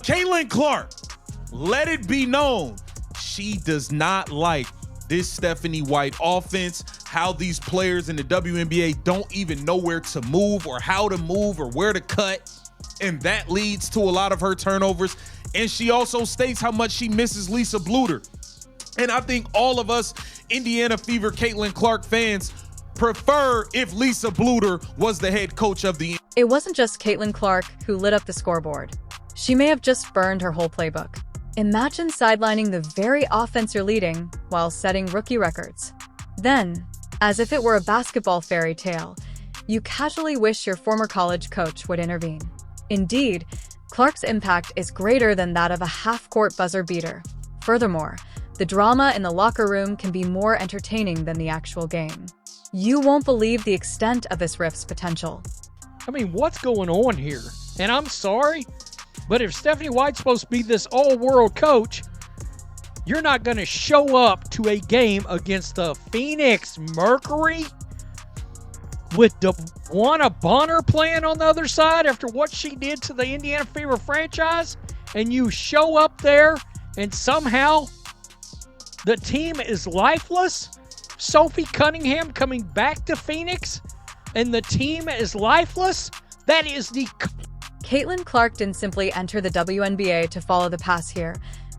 Caitlin Clark, let it be known, she does not like this Stephanie White offense, how these players in the WNBA don't even know where to move or how to move or where to cut. And that leads to a lot of her turnovers. And she also states how much she misses Lisa Bluder. And I think all of us Indiana Fever Caitlin Clark fans prefer if Lisa Bluder was the head coach of the... It wasn't just Caitlin Clark who lit up the scoreboard. She may have just burned her whole playbook. Imagine sidelining the very offense you're leading while setting rookie records. Then, as if it were a basketball fairy tale, you casually wish your former college coach would intervene. Indeed, Clark's impact is greater than that of a half-court buzzer beater. Furthermore, the drama in the locker room can be more entertaining than the actual game. You won't believe the extent of this rift's potential. I mean, what's going on here? And I'm sorry, but if Stephanie White's supposed to be this all-world coach, you're not going to show up to a game against the Phoenix Mercury with DeWanna Bonner playing on the other side after what she did to the Indiana Fever franchise, and you show up there and somehow the team is lifeless? Sophie Cunningham coming back to Phoenix and the team is lifeless? That is the... Caitlin Clark didn't simply enter the WNBA to follow the pass here,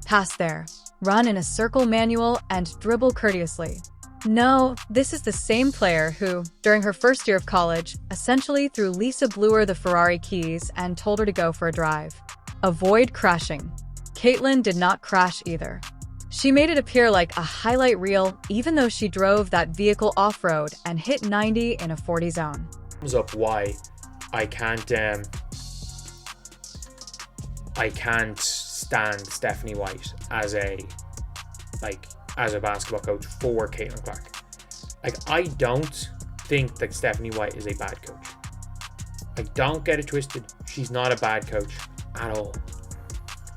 pass there, run in a circle manual, and dribble courteously. No, this is the same player who, during her first year of college, essentially threw Lisa Bluder the Ferrari keys and told her to go for a drive. Avoid crashing. Caitlin did not crash either. She made it appear like a highlight reel, even though she drove that vehicle off-road and hit 90 in a 40 zone. Sums up why I can't stand Stephanie White as a basketball coach for Caitlin Clark. I don't think that Stephanie White is a bad coach. Don't get it twisted. She's not a bad coach at all.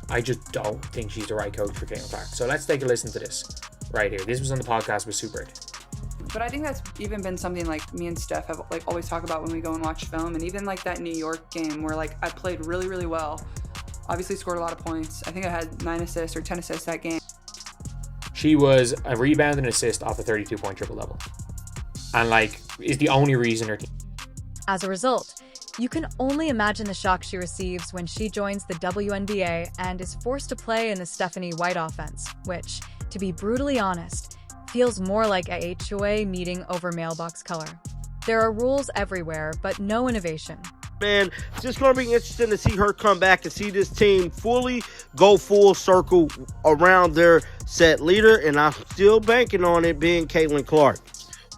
I just don't think she's the right coach for Caitlin Clark. So let's take a listen to this right here. This was on the podcast with Super 8. But I think that's even been something me and Steph have always talk about when we go and watch film, and even that New York game where I played really, really well. Obviously scored a lot of points. I think I had 9 assists or 10 assists that game. She was a rebound and assist off a 32-point triple-double. And is the only reason her team... As a result, you can only imagine the shock she receives when she joins the WNBA and is forced to play in the Stephanie White offense, which, to be brutally honest, feels more like a HOA meeting over mailbox color. There are rules everywhere, but no innovation. Man, it's just going to be interesting to see her come back and see this team fully go full circle around their set leader, and I'm still banking on it being Caitlin Clark.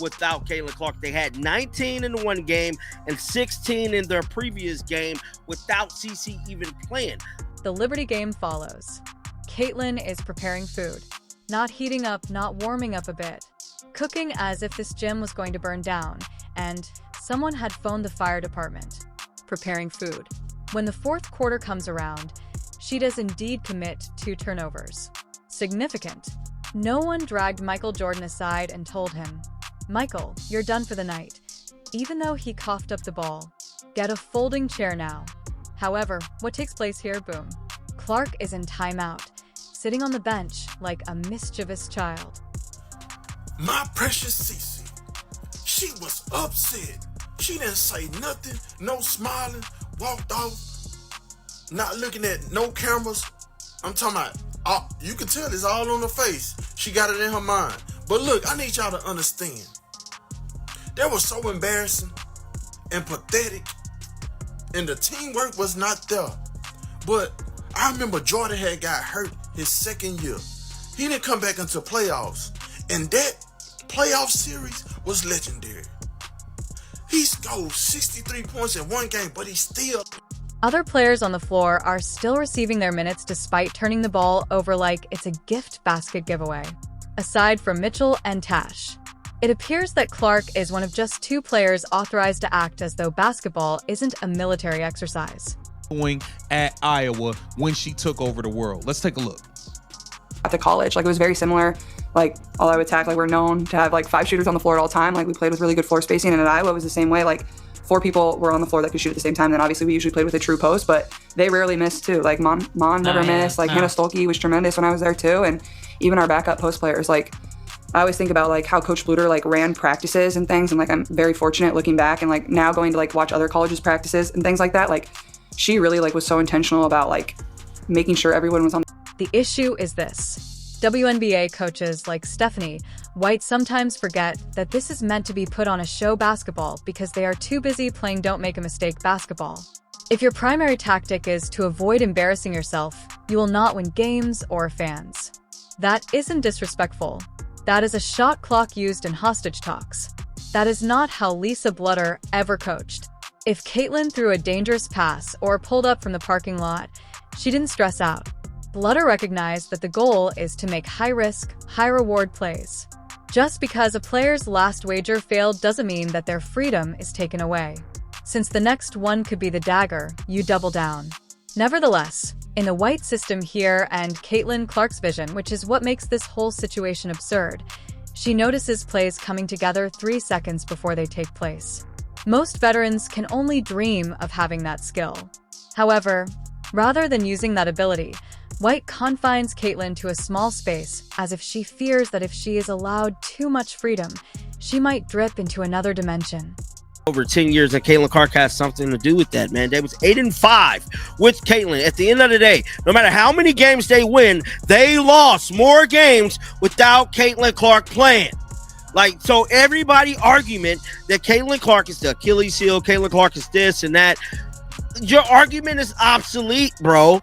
Without Caitlin Clark, they had 19 in the one game and 16 in their previous game without CC even playing. The Liberty game follows. Caitlin is preparing food, not heating up, not warming up a bit, cooking as if this gym was going to burn down, and someone had phoned the fire department. Preparing food. When the fourth quarter comes around, she does indeed commit 2 turnovers. Significant. No one dragged Michael Jordan aside and told him, "Michael, you're done for the night," even though he coughed up the ball. Get a folding chair now. However, what takes place here, boom. Clark is in timeout, sitting on the bench like a mischievous child. My precious Cece, she was upset. She didn't say nothing, no smiling, walked off, not looking at no cameras. I'm talking about, you can tell it's all on her face. She got it in her mind. But look, I need y'all to understand. That was so embarrassing and pathetic, and the teamwork was not there. But I remember Jordan had got hurt his second year. He didn't come back into playoffs, and that playoff series was legendary. He scored 63 points in one game, but he still... Other players on the floor are still receiving their minutes despite turning the ball over like it's a gift basket giveaway. Aside from Mitchell and Tash, it appears that Clark is one of just 2 players authorized to act as though basketball isn't a military exercise. At Iowa when she took over the world. Let's take a look. At the college, it was very similar. Although attack, we're known to have 5 shooters on the floor at all time. We played with really good floor spacing, and at Iowa it was the same way. 4 people were on the floor that could shoot at the same time. Then obviously we usually played with a true post, but they rarely missed too. Like Mon never missed. Like Hannah Stolke was tremendous when I was there too. And even our backup post players, like I always think about like how Coach Bluder like ran practices and things. And like, I'm very fortunate looking back and like now going to like watch other colleges practices and things like that. Like she really like was so intentional about like making sure everyone was on. The issue is this. WNBA coaches like Stephanie White sometimes forget that this is meant to be put on a show basketball because they are too busy playing don't make a mistake basketball. If your primary tactic is to avoid embarrassing yourself, you will not win games or fans. That isn't disrespectful. That is a shot clock used in hostage talks. That is not how Lisa Bluder ever coached. If Caitlin threw a dangerous pass or pulled up from the parking lot, she didn't stress out. Bluder recognized that the goal is to make high-risk, high-reward plays. Just because a player's last wager failed doesn't mean that their freedom is taken away. Since the next one could be the dagger, you double down. Nevertheless, in the White system here and Caitlin Clark's vision, which is what makes this whole situation absurd, she notices plays coming together 3 seconds before they take place. Most veterans can only dream of having that skill. However, rather than using that ability, White confines Caitlin to a small space as if she fears that if she is allowed too much freedom, she might drip into another dimension. Over 10 years, and Caitlin Clark has something to do with that, man. They was 8-5 with Caitlin. At the end of the day, no matter how many games they win, they lost more games without Caitlin Clark playing. Like, so everybody argument that Caitlin Clark is the Achilles heel, Caitlin Clark is this and that, your argument is obsolete, bro.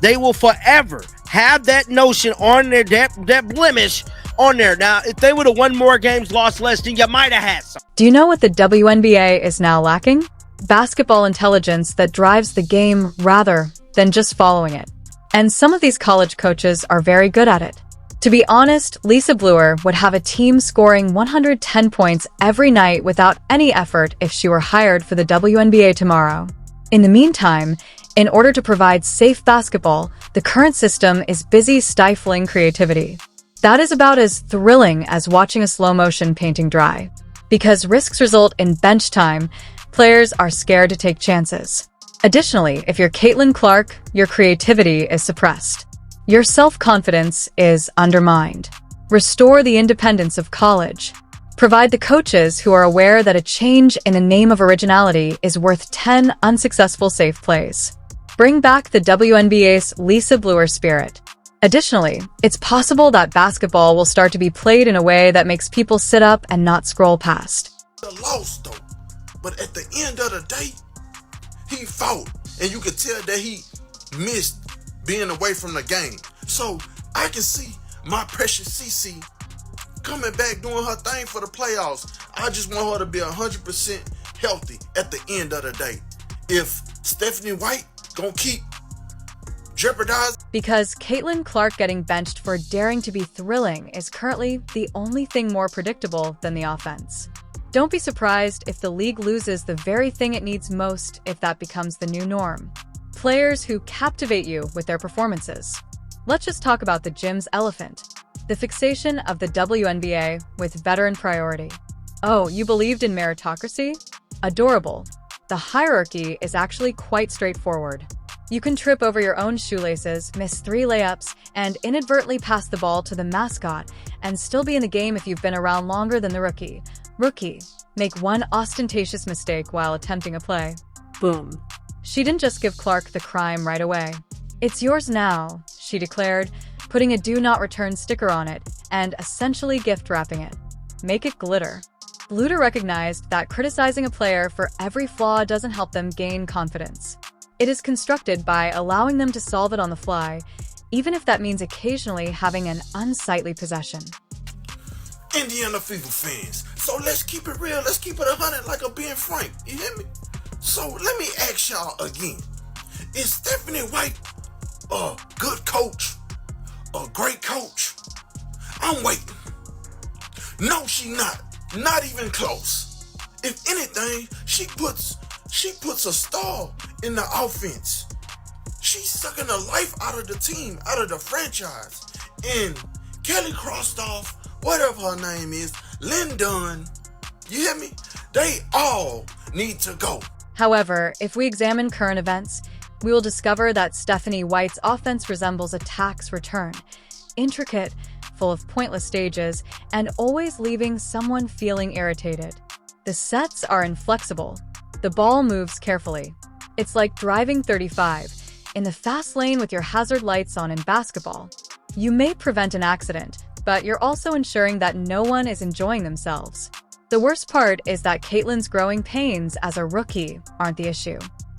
They will forever have that notion on there, that blemish on there. Now, if they would have won more games, lost less, then you might have had some. Do you know what the WNBA is now lacking? Basketball intelligence that drives the game rather than just following it. And some of these college coaches are very good at it. To be honest, Lisa Bluder would have a team scoring 110 points every night without any effort if she were hired for the WNBA tomorrow. In the meantime, in order to provide safe basketball, the current system is busy stifling creativity. That is about as thrilling as watching a slow-motion painting dry. Because risks result in bench time, players are scared to take chances. Additionally, if you're Caitlin Clark, your creativity is suppressed. Your self-confidence is undermined. Restore the independence of college. Provide the coaches who are aware that a change in the name of originality is worth 10 unsuccessful safe plays. Bring back the WNBA's Lisa Bluder spirit. Additionally, it's possible that basketball will start to be played in a way that makes people sit up and not scroll past. The loss though, but at the end of the day, he fought, and you could tell that he missed being away from the game. So I can see my precious CC coming back doing her thing for the playoffs. I just want her to be 100% healthy at the end of the day. If Stephanie White gonna keep jeopardizing. Because Caitlin Clark getting benched for daring to be thrilling is currently the only thing more predictable than the offense. Don't be surprised if the league loses the very thing it needs most if that becomes the new norm. Players who captivate you with their performances. Let's just talk about the gym's elephant. The fixation of the WNBA with veteran priority. Oh, you believed in meritocracy? Adorable. The hierarchy is actually quite straightforward. You can trip over your own shoelaces, miss 3 layups, and inadvertently pass the ball to the mascot and still be in the game if you've been around longer than the rookie. Make one ostentatious mistake while attempting a play. Boom. She didn't just give Clark the crime right away. It's yours now, she declared, putting a do not return sticker on it and essentially gift wrapping it. Make it glitter. Bluder recognized that criticizing a player for every flaw doesn't help them gain confidence. It is constructed by allowing them to solve it on the fly, even if that means occasionally having an unsightly possession. Indiana Fever fans, so let's keep it real, let's keep it 100 like I'm being frank, you hear me? So let me ask y'all again, is Stephanie White a good coach, a great coach? I'm waiting. No, she not even close. If anything, she puts a star in the offense. She's sucking the life out of the team, out of the franchise. And Kelly Krostoff, whatever her name is, Lynn Dunn, You hear me? They all need to go. However, if we examine current events, we will discover that Stephanie White's offense resembles a tax return, intricate, full of pointless stages, and always leaving someone feeling irritated. The sets are inflexible. The ball moves carefully. It's like driving 35 in the fast lane with your hazard lights on in basketball. You may prevent an accident, but you're also ensuring that no one is enjoying themselves. The worst part is that Caitlin's growing pains as a rookie aren't the issue.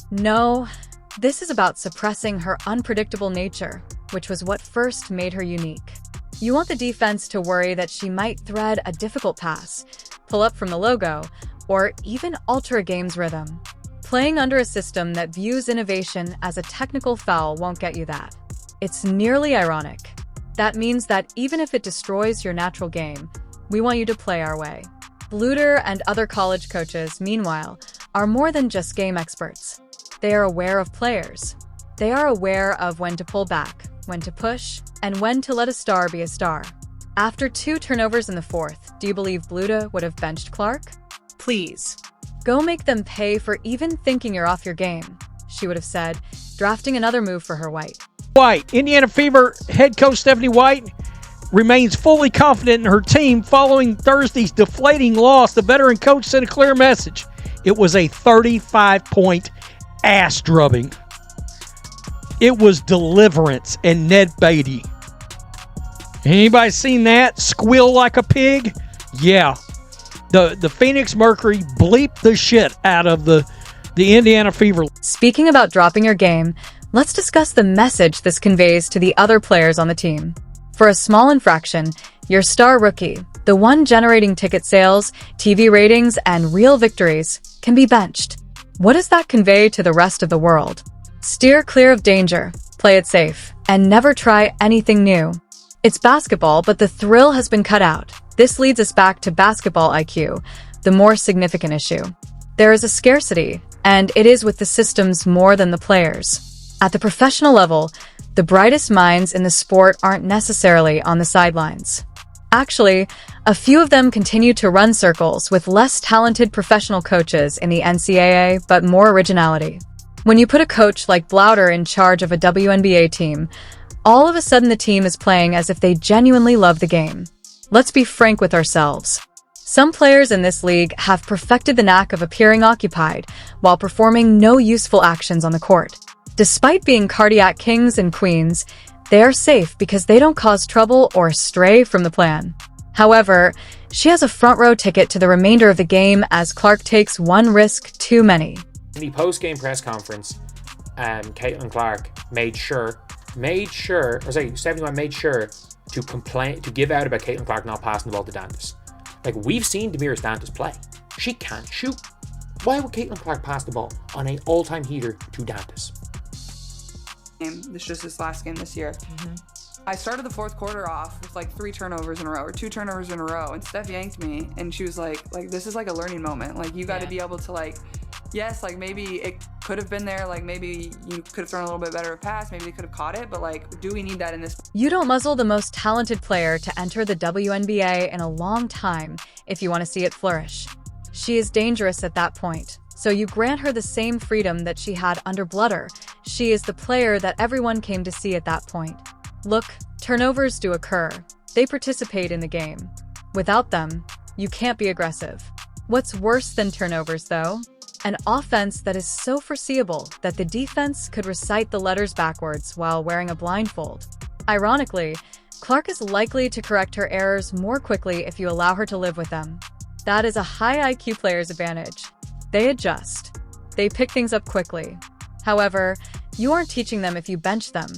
No, this is about suppressing her unpredictable nature, which was what first made her unique. You want the defense to worry that she might thread a difficult pass, pull up from the logo, or even alter a game's rhythm. Playing under a system that views innovation as a technical foul won't get you that. It's nearly ironic. That means that even if it destroys your natural game, we want you to play our way. Bluder and other college coaches, meanwhile, are more than just game experts. They are aware of players. They are aware of when to pull back, when to push, and when to let a star be a star. After 2 turnovers in the fourth, do you believe Bluder would have benched Clark? Please. Go make them pay for even thinking you're off your game, she would have said, drafting another move for her White. Indiana Fever head coach Stephanie White remains fully confident in her team following Thursday's deflating loss. The veteran coach sent a clear message. It was a 35-point ass drubbing. It was Deliverance and Ned Beatty. Anybody seen that? Squeal like a pig? Yeah. The Phoenix Mercury bleeped the shit out of the Indiana Fever. Speaking about dropping your game, let's discuss the message this conveys to the other players on the team. For a small infraction, your star rookie, the one generating ticket sales, TV ratings, and real victories, can be benched. What does that convey to the rest of the world? Steer clear of danger, play it safe, and never try anything new. It's basketball, but the thrill has been cut out. This leads us back to basketball IQ, the more significant issue. There is a scarcity, and it is with the systems more than the players. At the professional level, the brightest minds in the sport aren't necessarily on the sidelines. Actually, a few of them continue to run circles with less talented professional coaches in the NCAA, but more originality. When you put a coach like Bluder in charge of a WNBA team, all of a sudden the team is playing as if they genuinely love the game. Let's be frank with ourselves. Some players in this league have perfected the knack of appearing occupied while performing no useful actions on the court. Despite being cardiac kings and queens, they are safe because they don't cause trouble or stray from the plan. However, she has a front row ticket to the remainder of the game as Clark takes one risk too many. In the post-game press conference, Caitlin Clark Stephanie White made sure to give out about Caitlin Clark not passing the ball to Dantas. Like, we've seen Damiris Dantas play. She can't shoot. Why would Caitlin Clark pass the ball on an all-time heater to Dantas? This just this last game this year. I started the fourth quarter off with like 3 turnovers in a row or 2 turnovers in a row, and Steph yanked me, and she was like this is like a learning moment. Like, you got to be able to yes, like maybe it could have been there. Like, maybe you could have thrown a little bit better of a pass. Maybe they could have caught it, but like, do we need that in this? You don't muzzle the most talented player to enter the WNBA in a long time if you want to see it flourish. She is dangerous at that point. So you grant her the same freedom that she had under Bluder. She is the player that everyone came to see at that point. Look, turnovers do occur. They participate in the game. Without them, you can't be aggressive. What's worse than turnovers, though? An offense that is so foreseeable that the defense could recite the letters backwards while wearing a blindfold. Ironically, Clark is likely to correct her errors more quickly if you allow her to live with them. That is a high IQ player's advantage. They adjust. They pick things up quickly. However, you aren't teaching them if you bench them.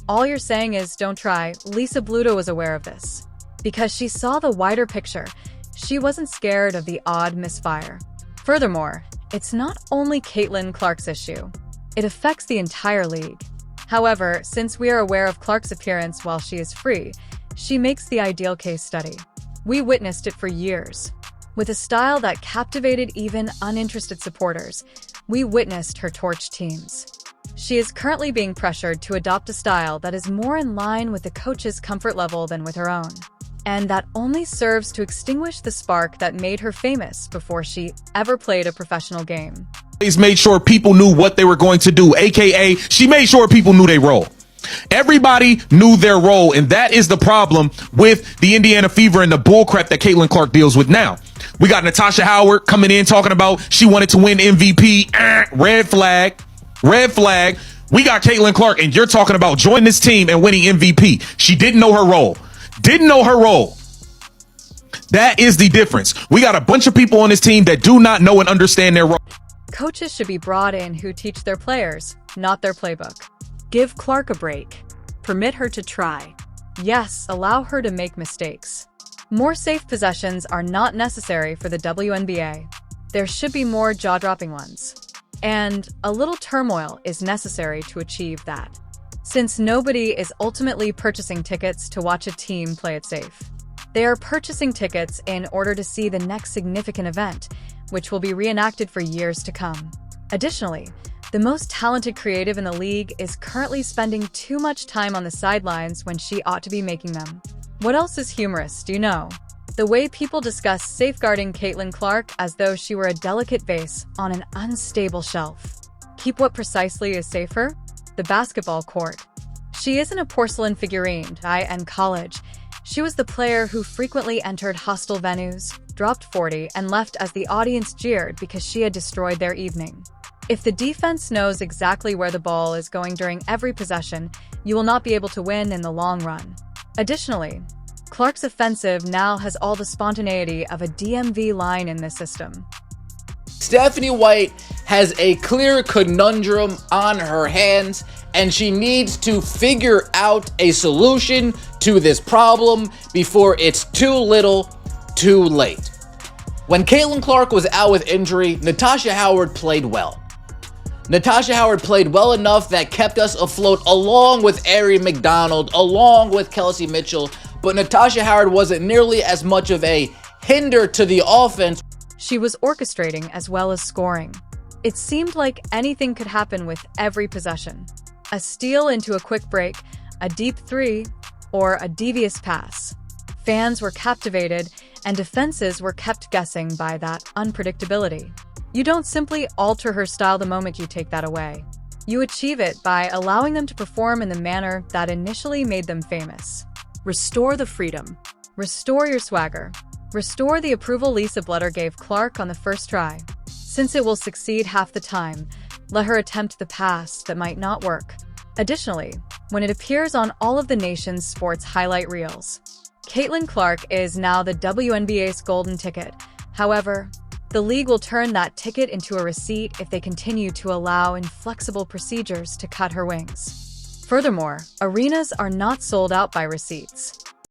All you're saying is don't try. Lisa Bluder was aware of this. Because she saw the wider picture, she wasn't scared of the odd misfire. Furthermore, it's not only Caitlin Clark's issue. It affects the entire league. However, since we are aware of Clark's appearance while she is free, she makes the ideal case study. We witnessed it for years. With a style that captivated even uninterested supporters, we witnessed her torch teams. She is currently being pressured to adopt a style that is more in line with the coach's comfort level than with her own. And that only serves to extinguish the spark that made her famous before she ever played a professional game. She's made sure people knew what they were going to do, aka she made sure people knew their role. Everybody knew their role, and that is the problem with the Indiana Fever and the bullcrap that Caitlin Clark deals with now. We got Natasha Howard coming in talking about she wanted to win MVP. Red flag. Red flag. We got Caitlin Clark, and you're talking about joining this team and winning MVP. She didn't know her role. Didn't know her role. That is the difference. We got a bunch of people on this team that do not know and understand their role. Coaches should be brought in who teach their players, not their playbook. Give Clark a break. Permit her to try. Yes, allow her to make mistakes. More safe possessions are not necessary for the WNBA. There should be more jaw-dropping ones. And a little turmoil is necessary to achieve that, since nobody is ultimately purchasing tickets to watch a team play it safe. They are purchasing tickets in order to see the next significant event, which will be reenacted for years to come. Additionally, the most talented creative in the league is currently spending too much time on the sidelines when she ought to be making them. What else is humorous, do you know? The way people discuss safeguarding Caitlin Clark as though she were a delicate vase on an unstable shelf. Keep what precisely is safer? The basketball court. She isn't a porcelain figurine, in college. She was the player who frequently entered hostile venues, dropped 40, and left as the audience jeered because she had destroyed their evening. If the defense knows exactly where the ball is going during every possession, you will not be able to win in the long run. Additionally, Clark's offensive now has all the spontaneity of a DMV line in this system. Stephanie White has a clear conundrum on her hands, and she needs to figure out a solution to this problem before it's too little, too late. When Caitlin Clark was out with injury, Natasha Howard played well. Natasha Howard played well enough that kept us afloat along with Ari McDonald, along with Kelsey Mitchell, but Natasha Howard wasn't nearly as much of a hinder to the offense. She was orchestrating as well as scoring. It seemed like anything could happen with every possession. A steal into a quick break, a deep three, or a devious pass. Fans were captivated, and defenses were kept guessing by that unpredictability. You don't simply alter her style the moment you take that away. You achieve it by allowing them to perform in the manner that initially made them famous. Restore the freedom. Restore your swagger. Restore the approval Lisa Bluder gave Clark on the first try. Since it will succeed half the time, let her attempt the pass that might not work. Additionally, when it appears on all of the nation's sports highlight reels, Caitlin Clark is now the WNBA's golden ticket. However, the league will turn that ticket into a receipt if they continue to allow inflexible procedures to cut her wings. Furthermore, arenas are not sold out by receipts.